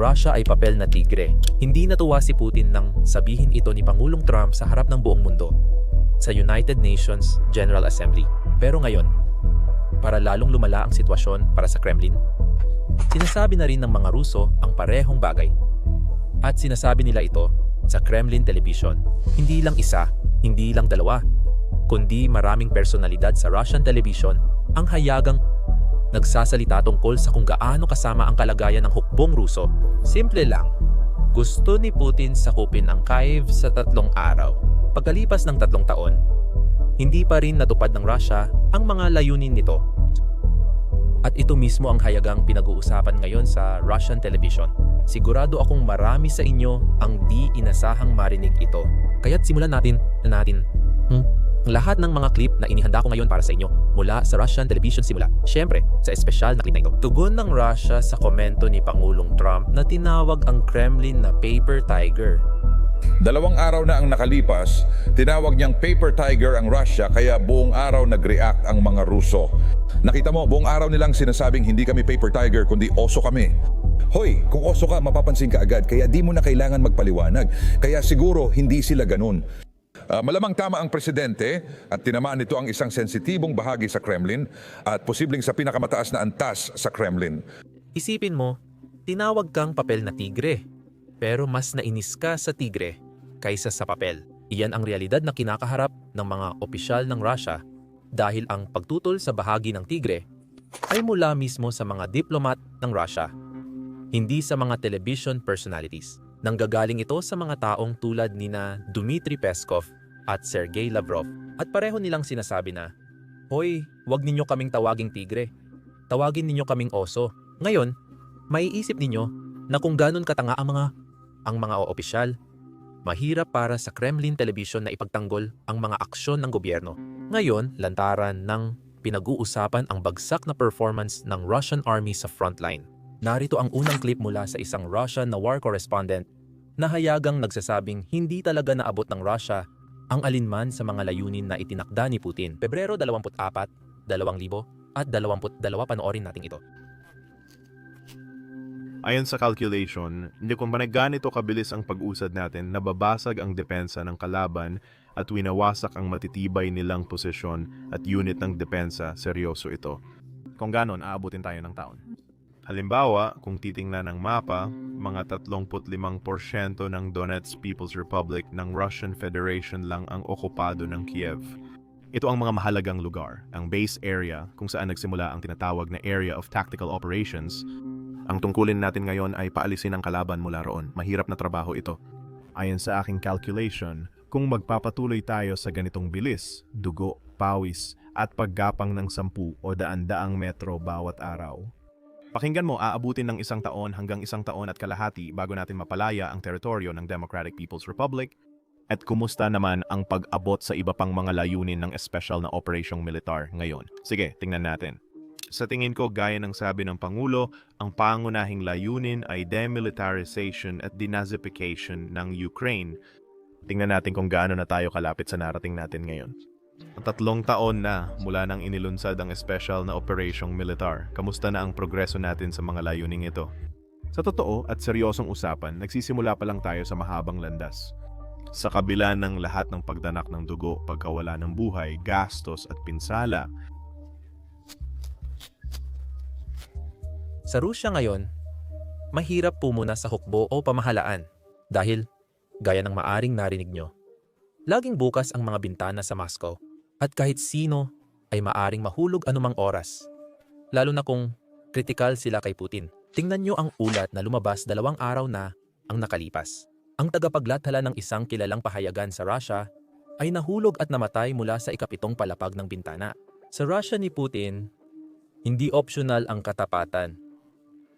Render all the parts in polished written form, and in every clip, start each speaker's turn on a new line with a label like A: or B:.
A: Russia ay papel na tigre. Hindi natuwa si Putin nang sabihin ito ni Pangulong Trump sa harap ng buong mundo sa United Nations General Assembly. Pero ngayon, para lalong lumala ang sitwasyon para sa Kremlin, sinasabi na rin ng mga Ruso ang parehong bagay. At sinasabi nila ito sa Kremlin television. Hindi lang isa, hindi lang dalawa, kundi maraming personalidad sa Russian television ang hayagang nagsasalita tungkol sa kung gaano kasama ang kalagayan ng hukbong Ruso. Simple lang, gusto ni Putin sakupin ang Kyiv sa 3 araw. Pagkalipas ng 3 taon, hindi pa rin natupad ng Russia ang mga layunin nito. At ito mismo ang hayagang pinag-uusapan ngayon sa Russian television. Sigurado akong marami sa inyo ang di inasahang marinig ito. Kaya't simulan natin lahat ng mga clip na inihanda ko ngayon para sa inyo mula sa Russian television simula. Siyempre, sa espesyal na clip na ito. Tugon ng Russia sa komento ni Pangulong Trump na tinawag ang Kremlin na paper tiger.
B: 2 araw na ang nakalipas, tinawag niyang paper tiger ang Russia kaya buong araw nag-react ang mga Ruso. Nakita mo, buong araw nilang sinasabing hindi kami paper tiger kundi oso kami. Hoy, kung oso ka, mapapansin ka agad kaya di mo na kailangan magpaliwanag. Kaya siguro hindi sila ganun. Malamang tama ang presidente at tinamaan nito ang isang sensitibong bahagi sa Kremlin at posibleng sa pinakamataas na antas sa Kremlin.
A: Isipin mo, tinawag kang papel na tigre, pero mas nainis ka sa tigre kaysa sa papel. Iyan ang realidad na kinakaharap ng mga opisyal ng Russia dahil ang pagtutol sa bahagi ng tigre ay mula mismo sa mga diplomat ng Russia, hindi sa mga television personalities. Nanggagaling ito sa mga taong tulad nina Dmitry Peskov at Sergey Lavrov. At pareho nilang sinasabi na, "Hoy, wag ninyo kaming tawaging tigre. Tawagin ninyo kaming oso." Ngayon, maiisip ninyo na kung ganon katanga ang mga opisyal, mahirap para sa Kremlin television na ipagtanggol ang mga aksyon ng gobyerno. Ngayon, lantaran ng pinag-uusapan ang bagsak na performance ng Russian army sa frontline. Narito ang unang clip mula sa isang Russian na war correspondent na hayagang nagsasabing hindi talaga naabot ng Russia ang alinman sa mga layunin na itinakda ni Putin. Pebrero 24, 2022, panoorin natin ito.
C: Ayon sa calculation, hindi kung ganito kabilis ang pag-usad natin, nababasag ang depensa ng kalaban at winawasak ang matitibay nilang posisyon at unit ng depensa, seryoso ito. Kung ganon, aabutin tayo ng taon. Halimbawa, kung titingnan ang mapa, mga 35% ng Donetsk People's Republic ng Russian Federation lang ang okupado ng Kiev. Ito ang mga mahalagang lugar, ang base area kung saan nagsimula ang tinatawag na Area of Tactical Operations. Ang tungkulin natin ngayon ay paalisin ang kalaban mula roon. Mahirap na trabaho ito. Ayon sa aking calculation, kung magpapatuloy tayo sa ganitong bilis, dugo, pawis, at paggapang ng 10 o daan-daang metro bawat araw, pakinggan mo, aabutin ng 1 taon hanggang 1 taon at kalahati bago natin mapalaya ang teritoryo ng Democratic People's Republic. At kumusta naman ang pag-abot sa iba pang mga layunin ng espesyal na operasyong militar ngayon? Sige, tingnan natin. Sa tingin ko, gaya ng sabi ng Pangulo, ang pangunahing layunin ay demilitarization at denazification ng Ukraine. Tingnan natin kung gaano na tayo kalapit sa narating natin ngayon. 3 taon na mula nang inilunsad ang espesyal na operasyong militar. Kamusta na ang progreso natin sa mga layuning ito? Sa totoo at seryosong usapan, nagsisimula pa lang tayo sa mahabang landas. Sa kabila ng lahat ng pagdanak ng dugo, pagkawala ng buhay, gastos at pinsala,
A: Sa Rusya ngayon, mahirap pumuna sa hukbo o pamahalaan dahil, gaya ng maaring narinig nyo, laging bukas ang mga bintana sa Moscow at kahit sino ay maaring mahulog anumang oras, lalo na kung kritikal sila kay Putin. Tingnan nyo ang ulat na lumabas 2 araw na ang nakalipas. Ang tagapaglathala ng isang kilalang pahayagan sa Russia ay nahulog at namatay mula sa ika-7 palapag ng bintana. Sa Russia ni Putin, hindi optional ang katapatan.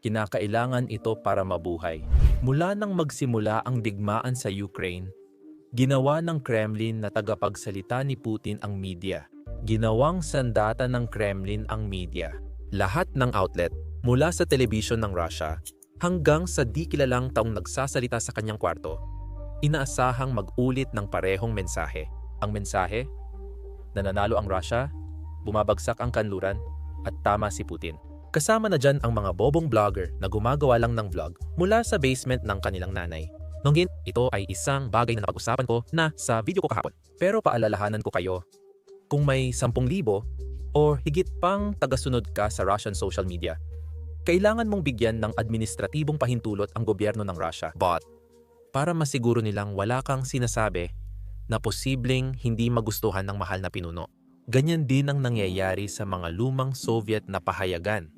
A: Kinakailangan ito para mabuhay. Mula nang magsimula ang digmaan sa Ukraine, ginawa ng Kremlin na tagapagsalita ni Putin ang media. Ginawang sandata ng Kremlin ang media. Lahat ng outlet, mula sa telebisyon ng Russia hanggang sa di kilalang taong nagsasalita sa kanyang kwarto, inaasahang mag-ulit ng parehong mensahe. Ang mensahe, nananalo ang Russia, bumabagsak ang kanluran, at tama si Putin. Kasama na dyan ang mga bobong vlogger na gumagawa lang ng vlog mula sa basement ng kanilang nanay. Ngunit ito ay isang bagay na napag-usapan ko na sa video ko kahapon. Pero paalalahanan ko kayo, kung may 10,000 o higit pang tagasunod ka sa Russian social media, kailangan mong bigyan ng administratibong pahintulot ang gobyerno ng Russia. But, para masiguro nilang wala kang sinasabi na posibleng hindi magustuhan ng mahal na pinuno. Ganyan din ang nangyayari sa mga lumang Soviet na pahayagan,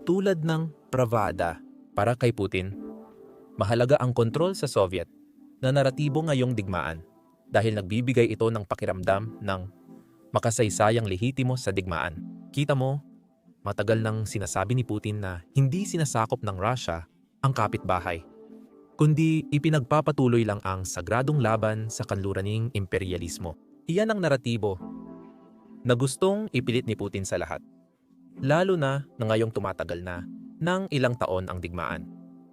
A: tulad ng Pravda. Para kay Putin, mahalaga ang kontrol sa Soviet na naratibo ngayong digmaan dahil nagbibigay ito ng pakiramdam ng makasaysayang lehitimo sa digmaan. Kita mo, matagal nang sinasabi ni Putin na hindi sinasakop ng Russia ang kapitbahay, kundi ipinagpapatuloy lang ang sagradong laban sa kanluraning imperialismo. Iyan ang naratibo na gustong ipilit ni Putin sa lahat, lalo na ngayong tumatagal na ng ilang taon ang digmaan.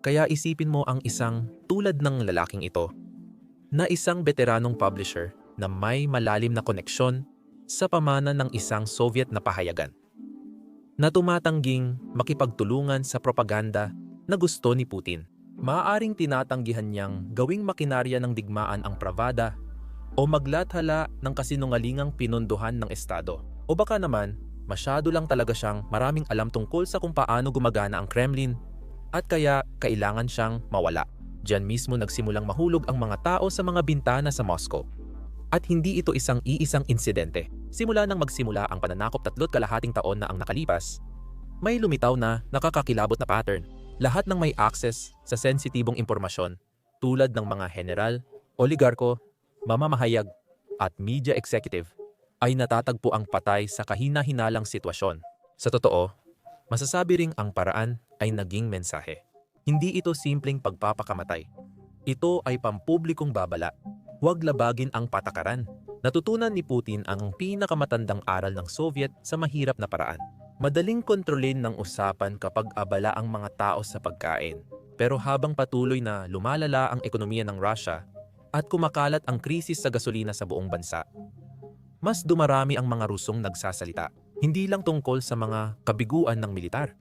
A: Kaya isipin mo ang isang tulad ng lalaking ito, na isang veteranong publisher na may malalim na koneksyon sa pamana ng isang Soviet na pahayagan, na tumatangging makipagtulungan sa propaganda na gusto ni Putin. Maaaring tinatanggihan niyang gawing makinarya ng digmaan ang Pravda o maglathala ng kasinungalingang pinunduhan ng Estado. O baka naman, masyado lang talaga siyang maraming alam tungkol sa kung paano gumagana ang Kremlin at kaya kailangan siyang mawala. Diyan mismo nagsimulang mahulog ang mga tao sa mga bintana sa Moscow. At hindi ito iisang insidente. Simula nang magsimula ang pananakop 3.5 taon na ang nakalipas, may lumitaw na nakakakilabot na pattern. Lahat ng may access sa sensitibong impormasyon tulad ng mga general, oligarko, mamamahayag at media executive ay natatagpo ang patay sa kahina-hinalang sitwasyon. Sa totoo, masasabi ring ang paraan ay naging mensahe. Hindi ito simpleng pagpapakamatay. Ito ay pampublikong babala. Huwag labagin ang patakaran. Natutunan ni Putin ang pinakamatandang aral ng Soviet sa mahirap na paraan. Madaling kontrolin ng usapan kapag abala ang mga tao sa pagkain. Pero habang patuloy na lumalala ang ekonomiya ng Russia at kumakalat ang krisis sa gasolina sa buong bansa, mas dumarami ang mga Rusong nagsasalita. Hindi lang tungkol sa mga kabiguan ng militar,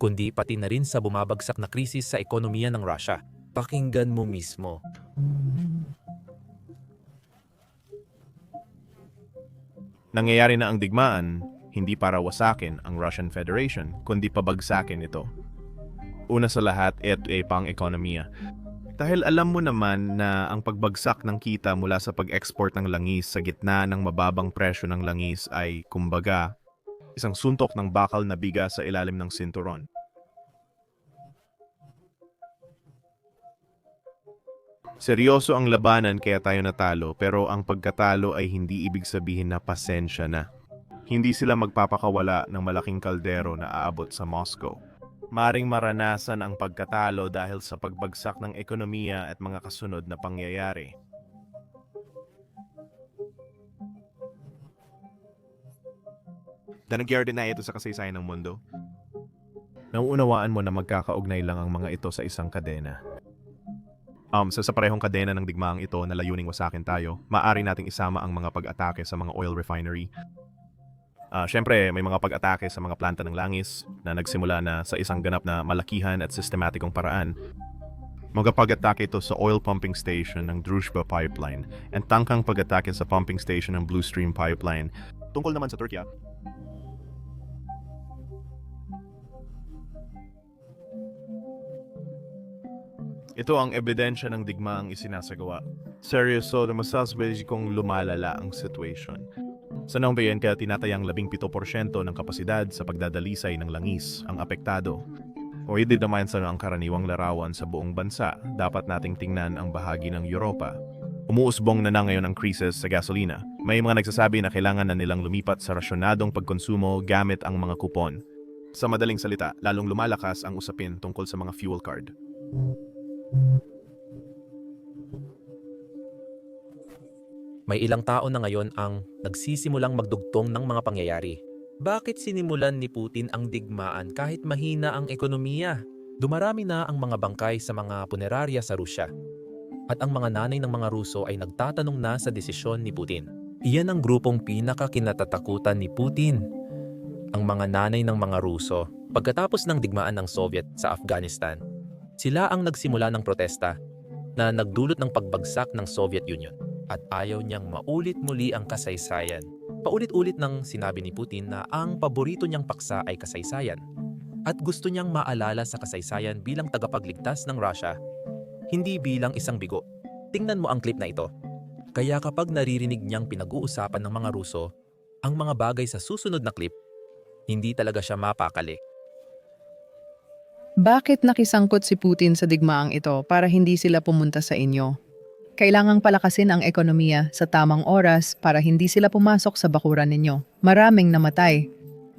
A: kundi pati na rin sa bumabagsak na krisis sa ekonomiya ng Russia. Pakinggan mo mismo.
C: Nangyayari na ang digmaan, hindi para wasakin ang Russian Federation, kundi pabagsakin ito. Una sa lahat, ito ay pang-ekonomiya. Dahil alam mo naman na ang pagbagsak ng kita mula sa pag-export ng langis sa gitna ng mababang presyo ng langis ay, kumbaga, isang suntok ng bakal na bigas sa ilalim ng sinturon. Seryoso ang labanan kaya tayo natalo, pero ang pagkatalo ay hindi ibig sabihin na pasensya na. Hindi sila magpapakawala ng malaking kaldero na aabot sa Moscow. Maring maranasan ang pagkatalo dahil sa pagbagsak ng ekonomiya at mga kasunod na pangyayari. Nangyari din na ito sa kasaysayan ng mundo. Nauunawaan mo na magkakaugnay lang ang mga ito sa isang kadena. Sa parehong kadena ng digmaang ito na layuning wasakin tayo, maaari nating isama ang mga pag-atake sa mga oil refinery. Siyempre, may mga pag-atake sa mga planta ng langis na nagsimula na sa isang ganap na malakihan at sistematikong paraan. Mga pag-atake ito sa oil pumping station ng Druzhba Pipeline at tangkang pag-atake sa pumping station ng Blue Stream Pipeline. Tungkol naman sa Turkey, ito ang ebidensya ng digmaang isinasagawa. Seryoso na masasabi kong lumalala ang situation. Sa naumbayan kaya tinatayang 17% ng kapasidad sa pagdadalisay ng langis ang apektado. O hindi naman sa ang karaniwang larawan sa buong bansa, dapat nating tingnan ang bahagi ng Europa. Umuusbong na ngayon ang krisis sa gasolina. May mga nagsasabi na kailangan na nilang lumipat sa rasyonadong pagkonsumo gamit ang mga kupon. Sa madaling salita, lalong lumalakas ang usapin tungkol sa mga fuel card.
A: May ilang tao na ngayon ang nagsisimulang magdugtong ng mga pangyayari. Bakit sinimulan ni Putin ang digmaan kahit mahina ang ekonomiya? Dumarami na ang mga bangkay sa mga punerarya sa Rusya. At ang mga nanay ng mga Ruso ay nagtatanong na sa desisyon ni Putin. Iyan ang grupong pinakakinatatakutan ni Putin. Ang mga nanay ng mga Ruso Pagkatapos ng digmaan ng Soviet sa Afghanistan, sila ang nagsimula ng protesta na nagdulot ng pagbagsak ng Soviet Union at ayaw niyang maulit muli ang kasaysayan. Paulit-ulit nang sinabi ni Putin na ang paborito niyang paksa ay kasaysayan at gusto niyang maalala sa kasaysayan bilang tagapagligtas ng Russia, hindi bilang isang bigo. Tingnan mo ang clip na ito. Kaya kapag naririnig niyang pinag-uusapan ng mga Ruso ang mga bagay sa susunod na clip, hindi talaga siya mapakali.
D: Bakit nakisangkot si Putin sa digmaang ito para hindi sila pumunta sa inyo? Kailangang palakasin ang ekonomiya sa tamang oras para hindi sila pumasok sa bakuran ninyo. Maraming namatay.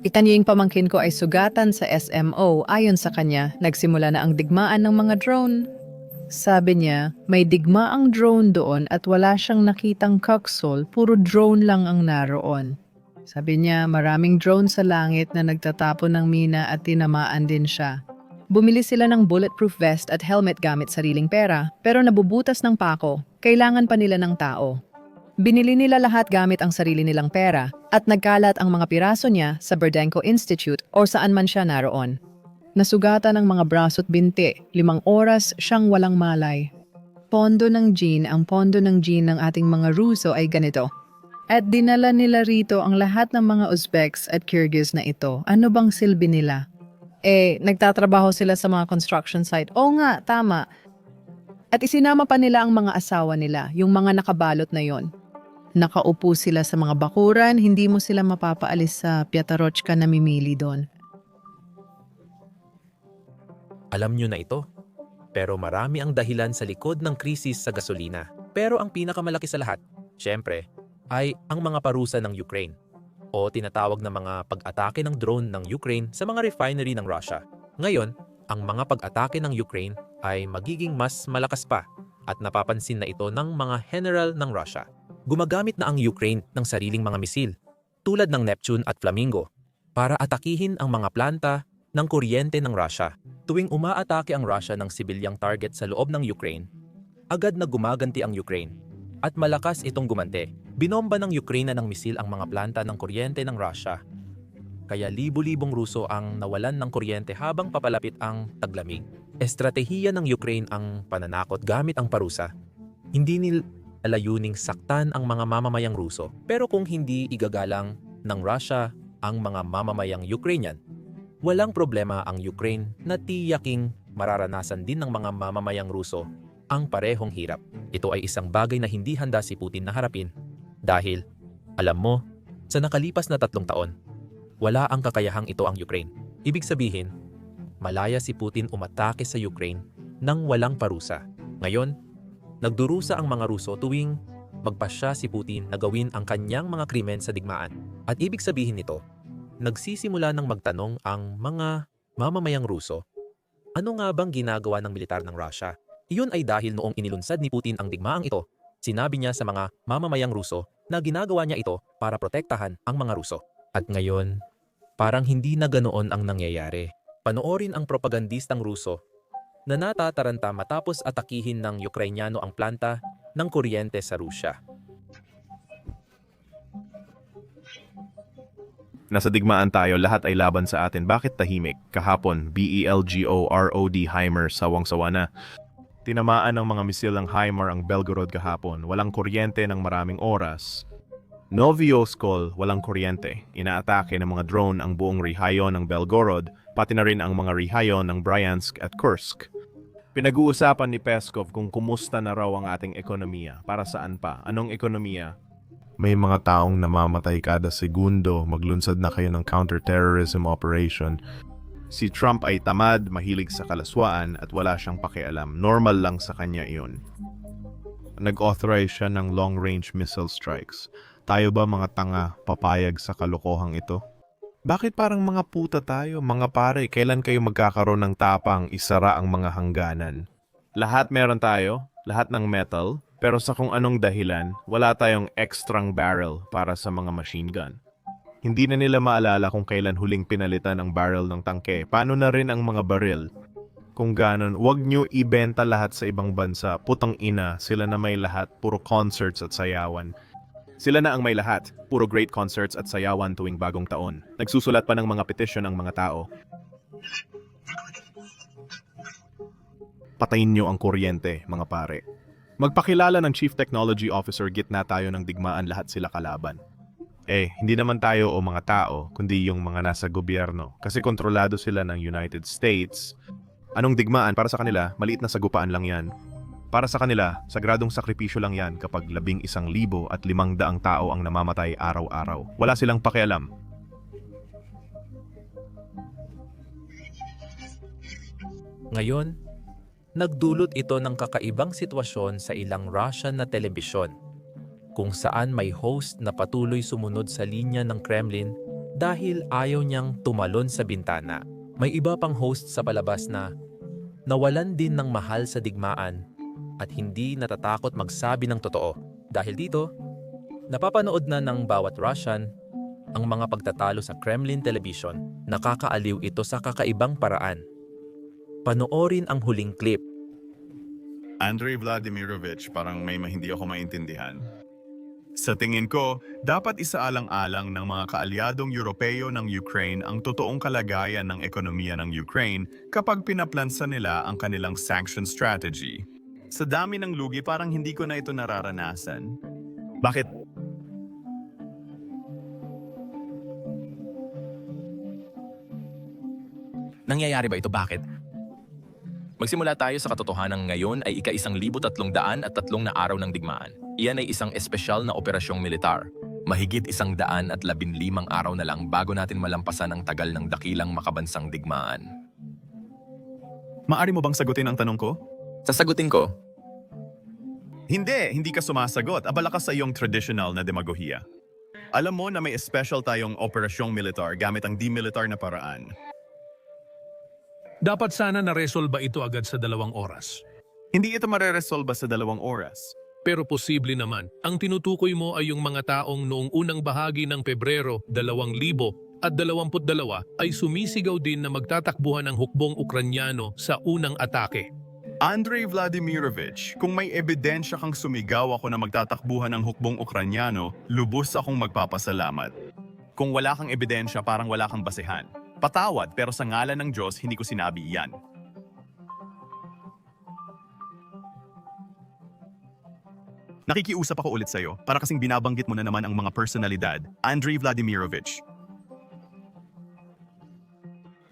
D: Itanying pamangkin ko ay sugatan sa SMO. Ayon sa kanya, nagsimula na ang digmaan ng mga drone. Sabi niya, may digmaang drone doon at wala siyang nakitang kaksol, puro drone lang ang naroon. Sabi niya, maraming drone sa langit na nagtatapon ng mina at tinamaan din siya. Bumili sila ng bulletproof vest at helmet gamit sariling pera, pero nabubutas ng pako. Kailangan pa nila ng tao. Binili nila lahat gamit ang sarili nilang pera at nagkalat ang mga piraso niya sa Burdenko Institute o saan man siya naroon. Nasugatan ang mga braso't binti, 5 oras siyang walang malay. Pondo ng Gene, ang pondo ng Gene ng ating mga Ruso ay ganito. At dinala nila rito ang lahat ng mga Uzbeks at Kyrgyz na ito. Ano bang silbi nila? Nagtatrabaho sila sa mga construction site. Oo nga, tama. At isinama pa nila ang mga asawa nila, yung mga nakabalot na yon. Nakaupo sila sa mga bakuran, hindi mo sila mapapaalis sa Pyatrochka na mimili doon.
A: Alam nyo na ito. Pero marami ang dahilan sa likod ng krisis sa gasolina. Pero ang pinakamalaki sa lahat, syempre, ay ang mga parusa ng Ukraine o tinatawag na mga pag-atake ng drone ng Ukraine sa mga refinery ng Russia. Ngayon, ang mga pag-atake ng Ukraine ay magiging mas malakas pa at napapansin na ito ng mga general ng Russia. Gumagamit na ang Ukraine ng sariling mga misil tulad ng Neptune at Flamingo para atakihin ang mga planta ng kuryente ng Russia. Tuwing umaatake ang Russia ng sibilyang target sa loob ng Ukraine, agad na gumaganti ang Ukraine at malakas itong gumante. Binomba ng Ukraine ng misil ang mga planta ng kuryente ng Russia. Kaya libu-libong Ruso ang nawalan ng kuryente habang papalapit ang taglamig. Estratehiya ng Ukraine ang pananakot gamit ang parusa. Hindi nila layuning saktan ang mga mamamayang Ruso. Pero kung hindi igagalang ng Russia ang mga mamamayang Ukrainian, walang problema ang Ukraine na tiyaking mararanasan din ng mga mamamayang Ruso ang parehong hirap. Ito ay isang bagay na hindi handa si Putin na harapin. Dahil, alam mo, sa nakalipas na 3 taon, wala ang kakayahang ito ang Ukraine. Ibig sabihin, malaya si Putin umatake sa Ukraine nang walang parusa. Ngayon, nagdurusa ang mga Ruso tuwing magpasya si Putin na gawin ang kanyang mga krimen sa digmaan. At ibig sabihin nito, nagsisimula ng magtanong ang mga mamamayang Ruso, ano nga bang ginagawa ng militar ng Russia? Iyon ay dahil noong inilunsad ni Putin ang digmaang ito, sinabi niya sa mga mamamayang Ruso na ginagawa niya ito para protektahan ang mga Ruso. At ngayon, parang hindi na ganoon ang nangyayari. Panoorin ang propagandistang Ruso na natataranta matapos atakihin ng Ukrainyano ang planta ng kuryente sa Rusya.
C: Nasa digmaan tayo, lahat ay laban sa atin. Bakit tahimik? Kahapon, BELGOROD HIMARS sawang-sawa na. Tinamaan ng mga misil ng HIMARS ang Belgorod kahapon. Walang kuryente ng maraming oras. Novioskol, walang kuryente. Inaatake ng mga drone ang buong rehiyon ng Belgorod, pati na rin ang mga rehiyon ng Bryansk at Kursk. Pinag-uusapan ni Peskov kung kumusta na raw ang ating ekonomiya. Para saan pa? Anong ekonomiya? May mga taong namamatay kada segundo, maglunsad na kayo ng counter-terrorism operation. Si Trump ay tamad, mahilig sa kalaswaan at wala siyang pakialam. Normal lang sa kanya iyon. Nag-authorize siya ng long-range missile strikes. Tayo ba mga tanga papayag sa kalokohang ito? Bakit parang mga puta tayo? Mga pare, kailan kayo magkakaroon ng tapang isara ang mga hangganan? Lahat meron tayo, lahat ng metal, pero sa kung anong dahilan, wala tayong extrang barrel para sa mga machine gun. Hindi na nila maalala kung kailan huling pinalitan ang barrel ng tangke. Paano na rin ang mga baril? Kung ganon, wag nyo ibenta lahat sa ibang bansa. Putang ina, sila na may lahat, puro concerts at sayawan. Sila na ang may lahat, puro great concerts at sayawan tuwing bagong taon. Nagsusulat pa ng mga petition ang mga tao. Patayin nyo ang kuryente, mga pare. Magpakilala ng Chief Technology Officer, gitna tayo ng digmaan, lahat sila kalaban. Hindi naman tayo o mga tao, kundi yung mga nasa gobyerno. Kasi kontrolado sila ng United States. Anong digmaan? Para sa kanila, maliit na sagupaan lang yan. Para sa kanila, sagradong sakripisyo lang yan kapag 11,500 tao ang namamatay araw-araw. Wala silang pakialam.
A: Ngayon, nagdulot ito ng kakaibang sitwasyon sa ilang Russian na telebisyon, kung saan may host na patuloy sumunod sa linya ng Kremlin dahil ayaw niyang tumalon sa bintana. May iba pang host sa palabas na nawalan din ng mahal sa digmaan at hindi natatakot magsabi ng totoo. Dahil dito, napapanood na ng bawat Russian ang mga pagtatalo sa Kremlin television. Nakakaaliw ito sa kakaibang paraan. Panoorin ang huling clip.
C: Andrei Vladimirovich, parang may hindi ako maintindihan. Sa tingin ko, dapat isaalang-alang ng mga kaalyadong Europeo ng Ukraine ang totoong kalagayan ng ekonomiya ng Ukraine kapag pinaplansa nila ang kanilang sanction strategy. Sa dami ng lugi, parang hindi ko na ito nararanasan. Bakit?
E: Nangyayari ba ito? Bakit? Magsimula tayo sa katotohanan, ngayon ay ika-1303 na araw ng digmaan. Iyan ay isang espesyal na operasyong militar. Mahigit 115 araw na lang bago natin malampasan ang tagal ng dakilang makabansang digmaan.
C: Maari mo bang sagutin ang tanong ko?
E: Sasagutin ko,
C: Hindi ka sumasagot. Abala ka sa iyong traditional na demagohiya. Alam mo na may special tayong operasyong militar gamit ang di-militar na paraan.
F: Dapat sana naresolba ito agad sa 2 oras.
C: Hindi ito mareresolba sa 2 oras.
F: Pero posible naman. Ang tinutukoy mo ay yung mga taong noong unang bahagi ng Pebrero 2022 ay sumisigaw din na magtatakbuhan ng hukbong Ukranyano sa unang atake.
C: Andrei Vladimirovich, kung may ebidensya kang sumigaw ako na magtatakbuhan ng hukbong Ukranyano, lubos akong magpapasalamat. Kung wala kang ebidensya, parang wala kang basehan. Patawad, pero sa ngalan ng Diyos, hindi ko sinabi iyan. Nakikiusap ako ulit sa'yo, para kasing binabanggit mo na naman ang mga personalidad. Andrei Vladimirovich.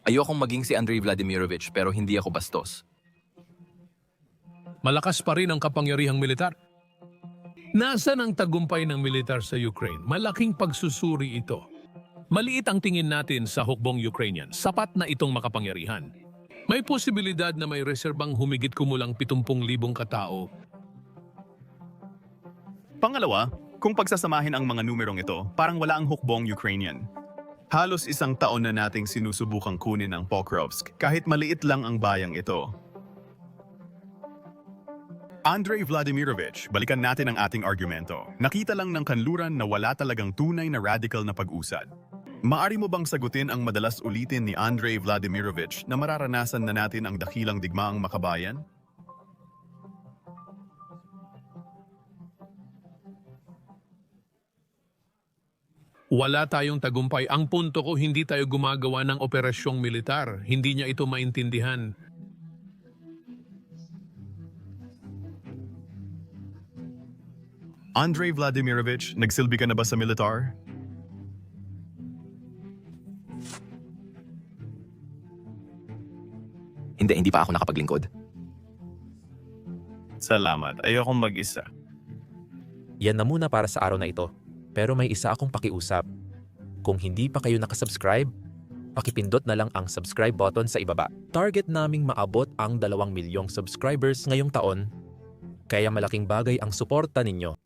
E: ayokong maging si Andrei Vladimirovich pero hindi ako bastos.
F: Malakas pa rin ang kapangyarihang militar. Nasaan ang tagumpay ng militar sa Ukraine? Malaking pagsusuri ito. Maliit ang tingin natin sa hukbong Ukrainian. Sapat na itong makapangyarihan. May posibilidad na may reserbang humigit kumulang 70,000 katao.
C: Pangalawa, kung pagsasamahin ang mga numerong ito, parang wala ang hukbong Ukrainian. Halos 1 taon na nating sinusubukang kunin ang Pokrovsk, kahit maliit lang ang bayang ito. Andrei Vladimirovich, balikan natin ang ating argumento. Nakita lang ng kanluran na wala talagang tunay na radical na pag-usad. Maari mo bang sagutin ang madalas ulitin ni Andrei Vladimirovich na mararanasan na natin ang dakilang digmaang makabayan?
F: Wala tayong tagumpay. Ang punto ko, hindi tayo gumagawa ng operasyong militar. Hindi niya ito maintindihan.
C: Andrei Vladimirovich, nagsilbi ka na ba sa militar?
E: Hindi pa ako nakapaglingkod.
C: Salamat, ayokong mag-isa.
A: Yan na muna para sa araw na ito. Pero may isa akong pakiusap. Kung hindi pa kayo nakasubscribe, pakipindot na lang ang subscribe button sa ibaba. Target naming maabot ang 2 milyong subscribers ngayong taon, kaya malaking bagay ang suporta ninyo.